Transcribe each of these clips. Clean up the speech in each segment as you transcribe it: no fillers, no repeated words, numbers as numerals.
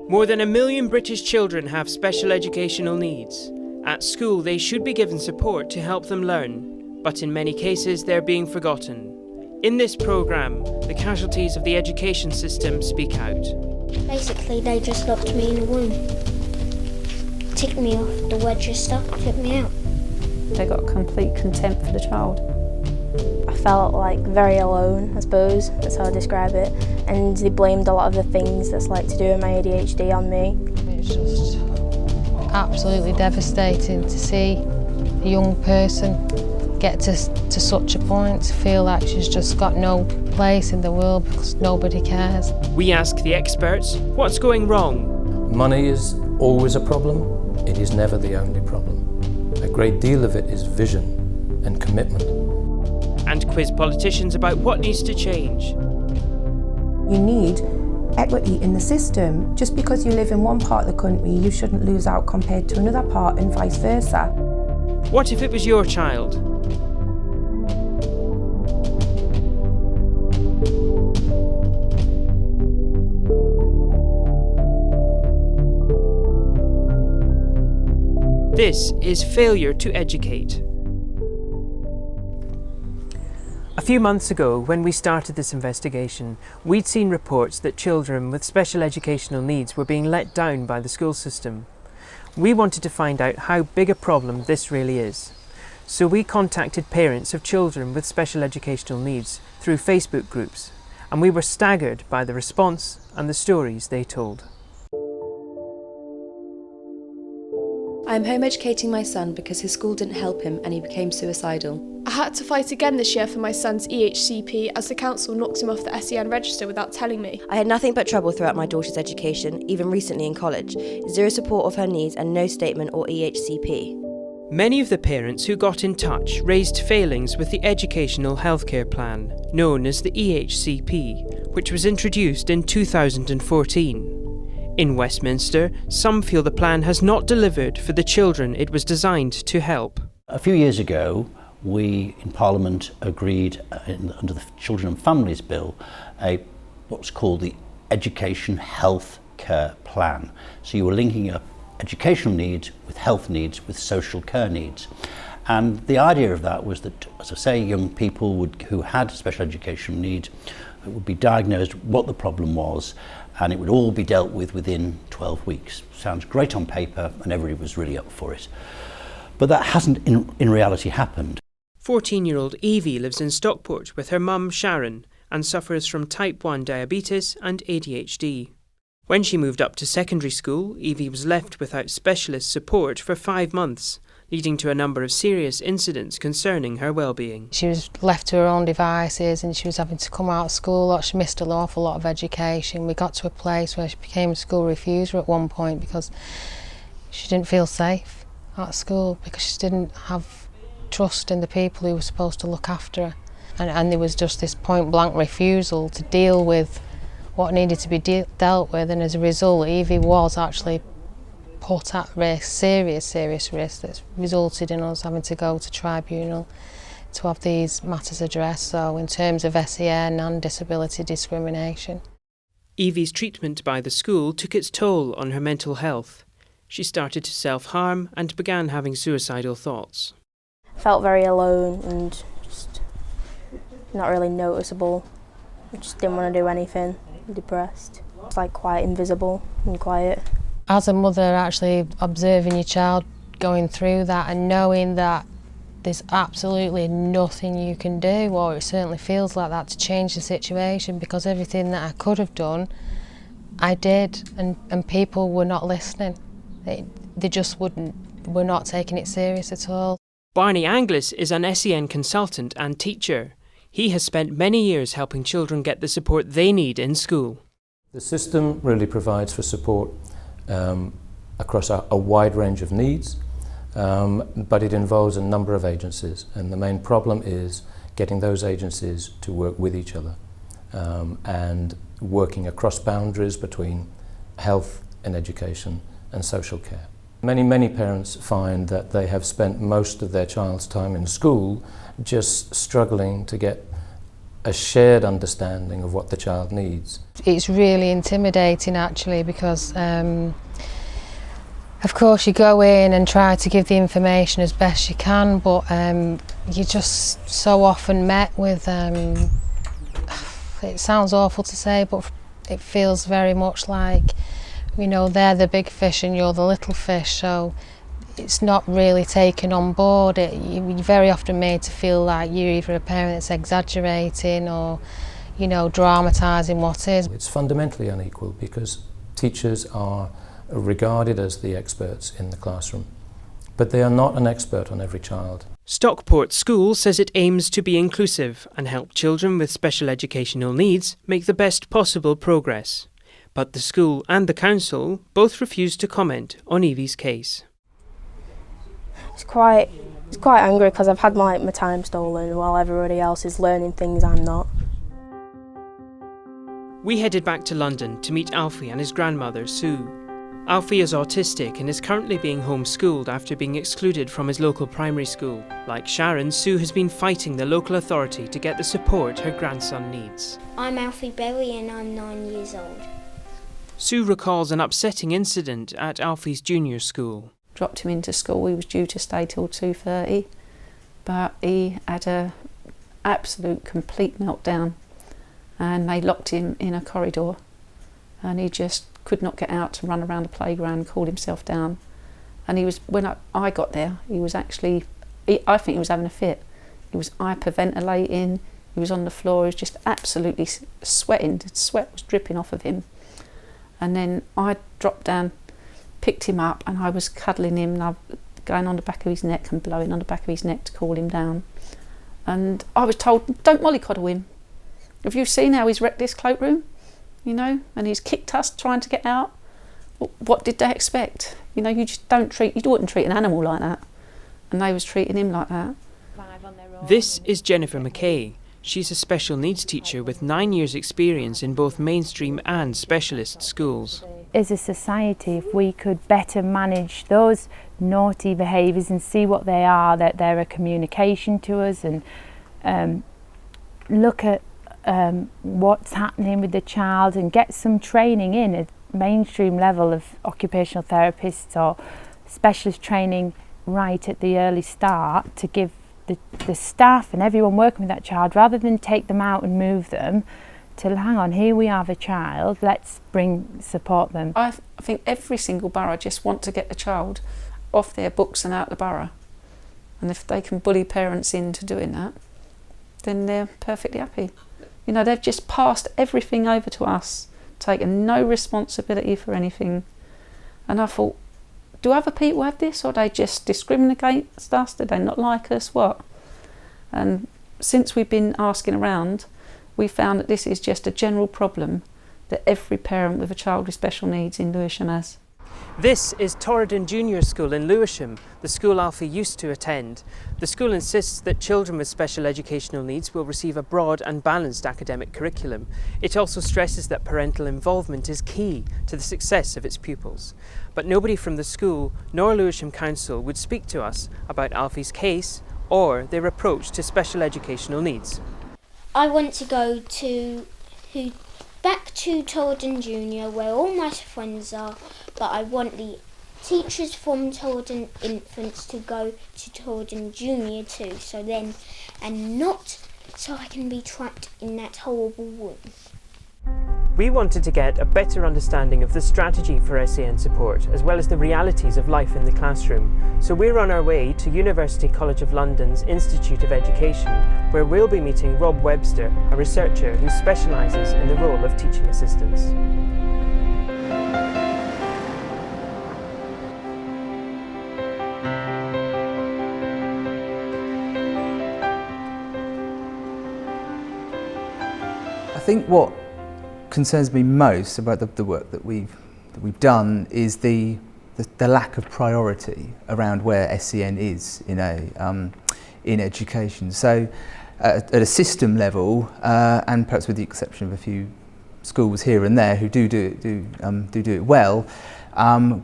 More than 1 million British children have special educational needs. At school, they should be given support to help them learn, but in many cases they're being forgotten. In this programme, the casualties of the education system speak out. Basically, they just locked me in a room, ticked me off the register, took me out. They got complete contempt for the child. I felt like very alone, I suppose, that's how I describe it, and they blamed a lot of the things that's like to do with my ADHD on me. It's just absolutely devastating to see a young person get to such a point, to feel like she's just got no place in the world because nobody cares. We ask the experts, what's going wrong? Money is always a problem. It is never the only problem. A great deal of it is vision and commitment. And quiz politicians about what needs to change. You need equity in the system. Just because you live in one part of the country, you shouldn't lose out compared to another part and vice versa. What if it was your child? This is Failure to Educate. A few months ago, when we started this investigation, we'd seen reports that children with special educational needs were being let down by the school system. We wanted to find out how big a problem this really is. So we contacted parents of children with special educational needs through Facebook groups, and we were staggered by the response and the stories they told. I am home educating my son because his school didn't help him and he became suicidal. I had to fight again this year for my son's EHCP as the council knocked him off the SEN register without telling me. I had nothing but trouble throughout my daughter's education, even recently in college. Zero support of her needs and no statement or EHCP. Many of the parents who got in touch raised failings with the Educational Healthcare Plan, known as the EHCP, which was introduced in 2014. In Westminster, some feel the plan has not delivered for the children it was designed to help. A few years ago, we in Parliament agreed under the Children and Families Bill what's called the Education Health Care Plan. So you were linking up educational needs with health needs with social care needs. And the idea of that was that, as I say, young people who had special educational needs would be diagnosed what the problem was, and it would all be dealt with within 12 weeks. Sounds great on paper, and everybody was really up for it. But that hasn't in reality happened. 14-year-old Evie lives in Stockport with her mum Sharon and suffers from type 1 diabetes and ADHD. When she moved up to secondary school, Evie was left without specialist support for 5 months, leading to a number of serious incidents concerning her well-being. She was left to her own devices and she was having to come out of school a lot. She missed an awful lot of education. We got to a place where she became a school refuser at one point because she didn't feel safe at school, because she didn't have trust in the people who were supposed to look after her. And there was just this point-blank refusal to deal with what needed to be dealt with, and as a result Evie was actually put at risk, serious risk, that's resulted in us having to go to tribunal to have these matters addressed, so in terms of SEN and disability discrimination. Evie's treatment by the school took its toll on her mental health. She started to self-harm and began having suicidal thoughts. I felt very alone and just not really noticeable. I just didn't want to do anything, depressed. It's like quite invisible and quiet. As a mother, actually observing your child going through that and knowing that there's absolutely nothing you can do, or it certainly feels like that, to change the situation, because everything that I could have done, I did, and people were not listening. They just were not taking it serious at all. Barney ANGLISS is an SEN consultant and teacher. He has spent many years helping children get the support they need in school. The system really provides for support across a wide range of needs, but it involves a number of agencies, and the main problem is getting those agencies to work with each other and working across boundaries between health and education and social care. Many parents find that they have spent most of their child's time in school just struggling to get a shared understanding of what the child needs. It's really intimidating actually, because of course you go in and try to give the information as best you can, but you're just so often met with, it sounds awful to say, but it feels very much like, you know, they're the big fish and you're the little fish, so it's not really taken on board. You're very often made to feel like you're either a parent that's exaggerating or, you know, dramatising what is. It's fundamentally unequal because teachers are regarded as the experts in the classroom, but they are not an expert on every child. Stockport School says it aims to be inclusive and help children with special educational needs make the best possible progress. But the school and the council both refuse to comment on Evie's case. It's quite angry because I've had my time stolen while everybody else is learning things I'm not. We headed back to London to meet Alfie and his grandmother, Sue. Alfie is autistic and is currently being homeschooled after being excluded from his local primary school. Like Sharon, Sue has been fighting the local authority to get the support her grandson needs. I'm Alfie Berry and I'm 9 years old. Sue recalls an upsetting incident at Alfie's junior school. Dropped him into school. He was due to stay till 2:30, but he had an absolute complete meltdown and they locked him in a corridor and he just could not get out to run around the playground, cool himself down. And he was, when I got there, he was actually, I think he was having a fit. He was hyperventilating, he was on the floor, he was just absolutely sweating, the sweat was dripping off of him. And then I dropped down, picked him up and I was cuddling him and I was going on the back of his neck and blowing on the back of his neck to cool him down. And I was told, don't mollycoddle him. Have you seen how he's wrecked this cloakroom? You know, and he's kicked us trying to get out. What did they expect? You know, you just you wouldn't treat an animal like that. And they was treating him like that. This is Jennifer McKay. She's a special needs teacher with 9 years' experience in both mainstream and specialist schools. As a society, if we could better manage those naughty behaviours and see what they are, that they're a communication to us, and look at what's happening with the child and get some training in at mainstream level of occupational therapists or specialist training right at the early start to give the staff and everyone working with that child, rather than take them out and move them, to hang on, here we have a child, let's support them. I think every single borough just want to get the child off their books and out the borough. And if they can bully parents into doing that, then they're perfectly happy. You know, they've just passed everything over to us, taken no responsibility for anything. And I thought, do other people have this, or do they just discriminate against us? Do they not like us? What? And since we've been asking around, we found that this is just a general problem that every parent with a child with special needs in Lewisham has. This is Torridon Junior School in Lewisham, the school Alfie used to attend. The school insists that children with special educational needs will receive a broad and balanced academic curriculum. It also stresses that parental involvement is key to the success of its pupils. But nobody from the school nor Lewisham Council would speak to us about Alfie's case or their approach to special educational needs. I want to go back to Torridon Junior where all my friends are, but I want the teachers from Torridon Infants to go to Torridon Junior too, not so I can be trapped in that horrible room. We wanted to get a better understanding of the strategy for SEN support, as well as the realities of life in the classroom. So we're on our way to University College of London's Institute of Education, where we'll be meeting Rob Webster, a researcher who specialises in the role of teaching assistants. I think what concerns me most about the work that we've done is the lack of priority around where SEN is in education. So at a system level, and perhaps with the exception of a few schools here and there who do it well,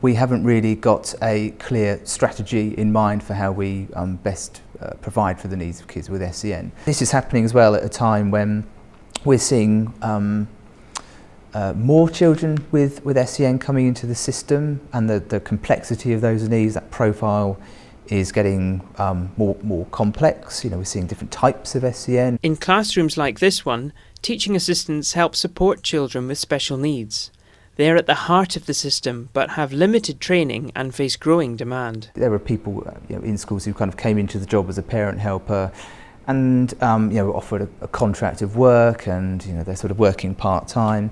we haven't really got a clear strategy in mind for how we best provide for the needs of kids with SEN. This is happening as well at a time when we're seeing more children with SEN coming into the system, and the complexity of those needs, that profile is getting more complex. We're seeing different types of SEN. In classrooms like this one, teaching assistants help support children with special needs. They are at the heart of the system, but have limited training and face growing demand. There are people in schools who kind of came into the job as a parent helper and were offered a contract of work, and they're sort of working part-time.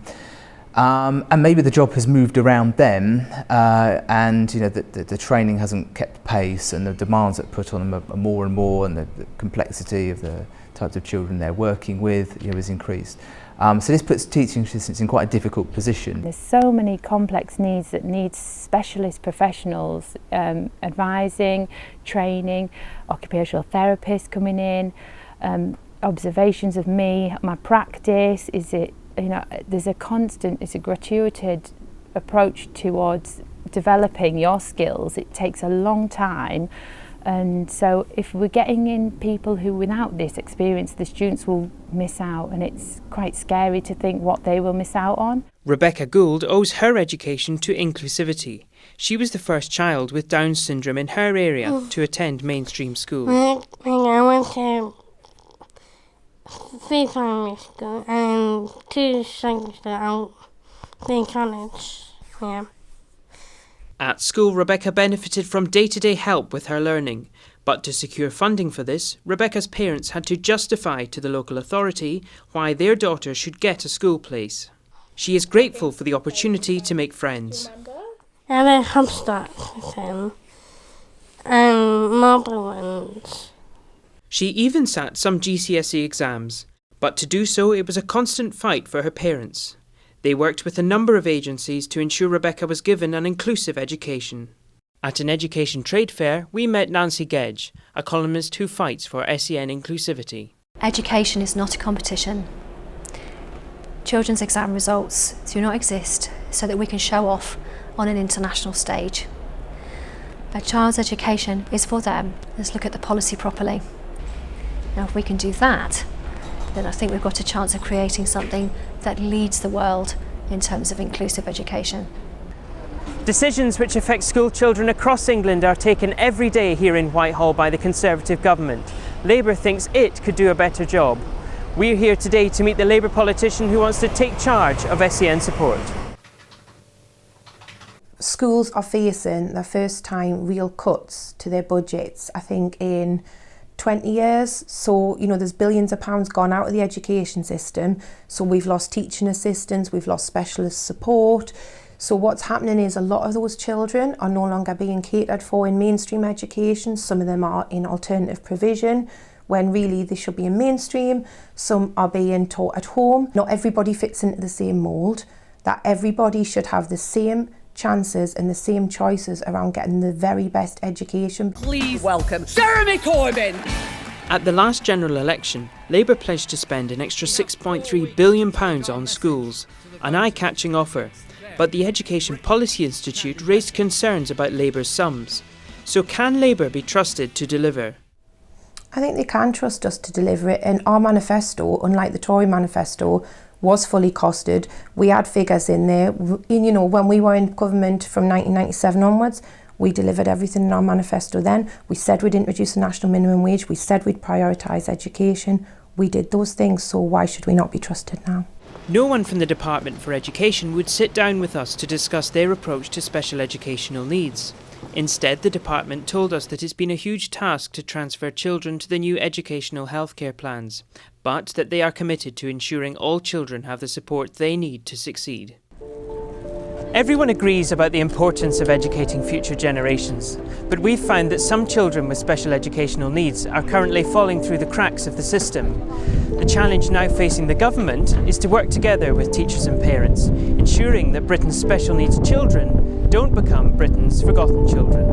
And maybe the job has moved around them, and the training hasn't kept pace, and the demands that put on them are more and more, and the complexity of the types of children they're working with has increased. So this puts teaching assistants in quite a difficult position. There's so many complex needs that need specialist professionals advising, training, occupational therapists coming in, observations of me, my practice. There's a constant, it's a gratuitous approach towards developing your skills. It takes a long time, and so if we're getting in people who without this experience, the students will miss out, and it's quite scary to think what they will miss out on. Rebecca Gould owes her education to inclusivity. She was the first child with Down syndrome in her area to attend mainstream school. I went to 3 primary school and 2 secondary school and 3 college. Yeah. At school, Rebecca benefited from day-to-day help with her learning. But to secure funding for this, Rebecca's parents had to justify to the local authority why their daughter should get a school place. She is grateful for the opportunity to make friends. I went hopscotch with him and marble ones. She even sat some GCSE exams, but to do so it was a constant fight for her parents. They worked with a number of agencies to ensure Rebecca was given an inclusive education. At an education trade fair, we met Nancy Gedge, a columnist who fights for SEN inclusivity. Education is not a competition. Children's exam results do not exist so that we can show off on an international stage. A child's education is for them. Let's look at the policy properly. Now, if we can do that, then I think we've got a chance of creating something that leads the world in terms of inclusive education. Decisions which affect school children across England are taken every day here in Whitehall by the Conservative government. Labour thinks it could do a better job. We're here today to meet the Labour politician who wants to take charge of SEN support. Schools are facing their first time real cuts to their budgets, I think, in 20 years. So, there's billions of pounds gone out of the education system. So we've lost teaching assistants, we've lost specialist support. So what's happening is a lot of those children are no longer being catered for in mainstream education. Some of them are in alternative provision, when really they should be in mainstream. Some are being taught at home. Not everybody fits into the same mould. That everybody should have the same chances and the same choices around getting the very best education. Please welcome Jeremy Corbyn! At the last general election, Labour pledged to spend an extra £6.3 billion on schools, an eye-catching offer, but the Education Policy Institute raised concerns about Labour's sums. So can Labour be trusted to deliver? I think they can trust us to deliver it, and our manifesto, unlike the Tory manifesto, was fully costed. We had figures in there. When we were in government from 1997 onwards, we delivered everything in our manifesto then. We said we'd introduce a national minimum wage. We said we'd prioritise education. We did those things, so why should we not be trusted now? No one from the Department for Education would sit down with us to discuss their approach to special educational needs. Instead, the department told us that it's been a huge task to transfer children to the new educational healthcare plans, but that they are committed to ensuring all children have the support they need to succeed. Everyone agrees about the importance of educating future generations, but we've found that some children with special educational needs are currently falling through the cracks of the system. The challenge now facing the government is to work together with teachers and parents, ensuring that Britain's special needs children don't become Britain's forgotten children.